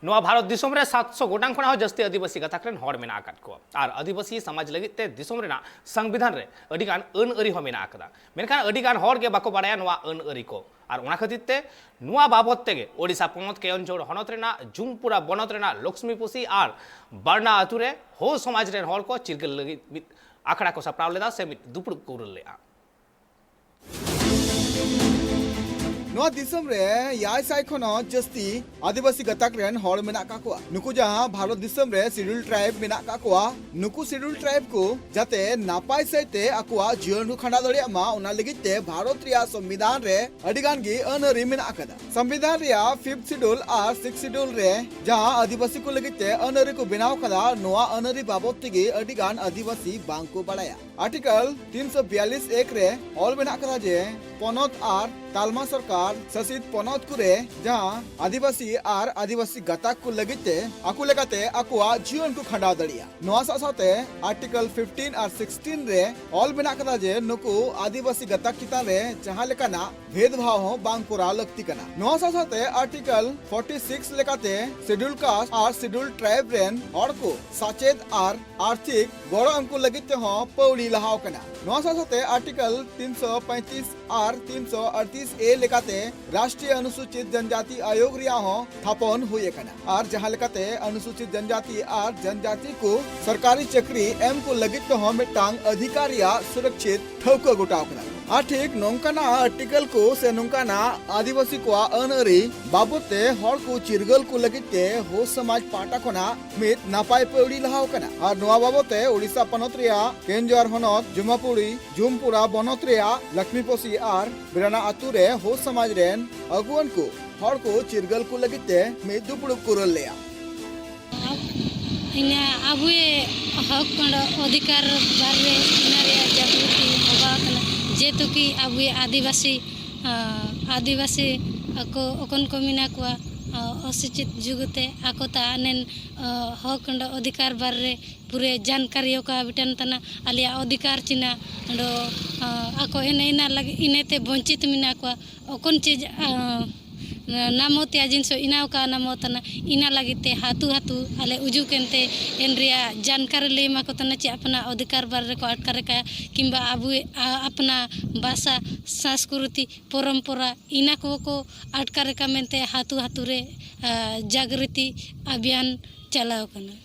नवा भारत दिसोम रे 700 गोटांग खना जस्ती आदिवासी गताक रेन हर मेना आकाद को आर आदिवासी समाज लगित ते दिसोम रेना संविधान रे अडिगान अन अरी हो मेना आकदा मेनखान अडिगान हर के बाको बाड़ाया नवा अन अरी को आर उना खातिर ते नवा बाबत तेगे ओडिसा पोनत के अंचल हनत रेना जुमपुरा बनत रेना लक्ष्मीपुसी आर बारना आतु रे हो समाज रेन हर को चिरगल लगी आखड़ा को सपराव लेदा से दुपुड़ कोरल लेआ नवा दिसम रे याय साय खनो जस्ती आदिवासी गताक रेन हर मेना काकुआ नुकु जहां भारत दिसम रे शेड्यूल ट्राइब मेना काकुआ नुकु शेड्यूल ट्राइब को जाते नापाय सहिते आकुआ जीवन खंडा दड़िया मा उना लगित ते भारत रिया संविधान रे अडिगान गी अनरी मेना कदा संविधान रिया 5th शेड्यूल और 6th शेड्यूल रे जहां आदिवासी को लगित ते अनरी को बनाव कदा नोआ अनरी बाबत तिगे अडिगान आदिवासी बांग को बढ़ाया आर्टिकल 342 एक रे ऑल मेना कदा जे पनत और तालमा सरकार ससित पनत कुरे जहां आदिवासी और आदिवासी गताक को लगिते आकु लेकाते आकुआ जीवन को खंडा दड़िया नोआ साथे आर्टिकल 15 और 16 रे ऑल बिना कदा जे नुकु आदिवासी गताक चितान रे जहां लेकाना भेदभाव हो बांग कोरा लगती कना नोआ साथे आर्टिकल 46 लेकाते शेड्यूल कास्ट और शेड्यूल ट्राइब रेन और को सचेत और आर्थिक गौरव अंकु लगिते हो पौड़ी लहाव कना नोआ साथे आर्टिकल 335 और 338 ए लेकाते राष्ट्रीय अनुसूचित जनजाति आयोग रिया हो थापन हुए कना और जहां लेकाते अनुसूचित जनजाति और जनजाति को सरकारी चक्री एम को लगित हो मिटांग अधिकारिया सुरक्षित ठौक गोटाव कना आर्थिक नोंकाना आर्टिकल को से नोंकाना आदिवासी को अनरी बाबते हर को चिरगल को लगिते हो समाज पाटा कोना मित नापाय पौड़ी लहाव कना और नोआ बाबते ओडिशा पनत रिया केंजर हनत जुमापुरी जुमपुरा बनत रिया लक्ष्मीपोसी और बिराना आतु रे हो समाज रेन अगुवन को हर को चिरगल को लगिते मित दुपुड़ कुरल लेया इना आबुए हक अधिकार बारे इना रे जागृति होगा कना जेतु कि आबुए आदिवासी को ओकन को मिना को अशिक्षित जुगते आकोता अनेन हक अधिकार बारे पूरे जानकारी का बिटन तना आलिया अधिकार चिना आको इना लगे इनेते वंचित मिना को ओकन चीज नामोतिया जिनसो इनाव का नामोतना इना लगते हाथू हाथू आले उजू केनते इन रिया जानकारी ले मा को तना चे अपना अधिकार बारे को अटकर का किंबा अबु अपना भाषा संस्कृति परंपरा इना को अटकर का मेनते हाथू हाथू रे जागृति अभियान चलाव कना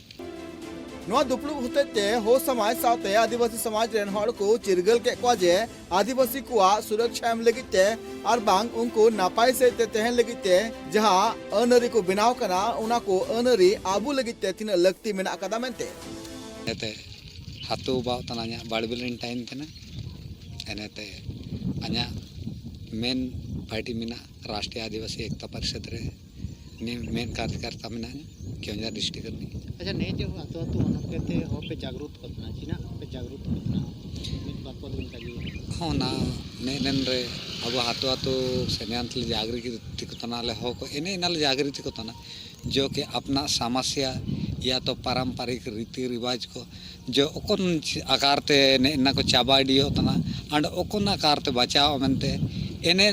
नोआ दुपलुग होते हो समाज साथे आदिवासी समाज रेन हर को चिरगल के क्वाजे आदिवासी को सुरक्षा एम लगिते और बांग उनको नापाय से तेहन लगिते जहां अनरी को बनाव कना उना को अनरी आबू लगिते थिन लगती मेना कदा मेनते एते हातु बा तनाnya बाड़बिलिन टाइम तेना एनेते अ냐 मेन पार्टी मिना राष्ट्रीय आदिवासी एकता परिषद रे ने मेन कार्यकर्ता मिना केंजर डिस्ट्रिक्ट नी अच्छा नहीं जो आतो आतो कहते हो पे जागरूक करना चिना पे जागरूक करना मित बात को दिन काजी हो ना नेन रे अब हातो आतो सेनेंतल जागृति को तना ले हो को इने इनाल जागृति को तना जो कि अपना समस्या या तो पारंपरिक रीति रिवाज को जो ओकन आकार ते इना को चाबाडियो तना अंड ओकन आकार ते बचाव मनते इने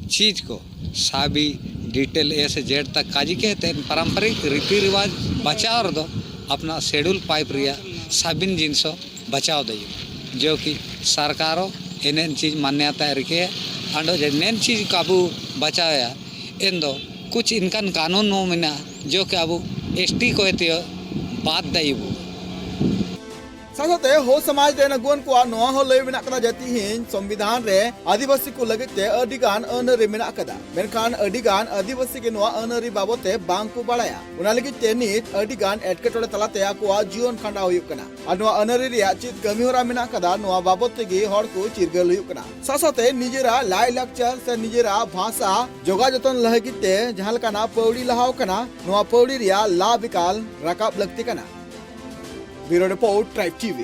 चीज को साबी डिटेल ए से जेड तक काजी के तेन पारंपरिक रीति रिवाज बचाव दो अपना शेड्यूल पाइप रिया साबिन जिनसो बचाव दे जो कि सरकारों इन्हें चीज मान्यता रखे अंडो जेन चीज काबू बचाया इन दो कुछ इनकन कानून नो मिना जो कि अब एसटी को बात दईबू साथे हो समाज रेन अगुवन को नोआ हो लय मेना कदा जाति हिन संविधान रे आदिवासी को लगिते अडिगान अनरी मेना कदा मेनखान अडिगान आदिवासी के नोआ अनरी बाबते बांग को बढ़ाया उना लगिते नित अडिगान एटकेटोड़े तलाते आको जीवन खंडा हुयुक कना और नोआ अनरी रिया चित कमी होरा मेना कदा नोआ बाबते गे हर को चिरगल हुयुक कना साथे निजेरा लाई लाक्चर से निजेरा भाषा जोगा जतन लगिते जहां कना पौड़ी लहाव कना नोआ पौड़ी रिया ला बिकाल रकाब लगती कना ब्यूरो रिपोर्ट ट्राइब टीवी।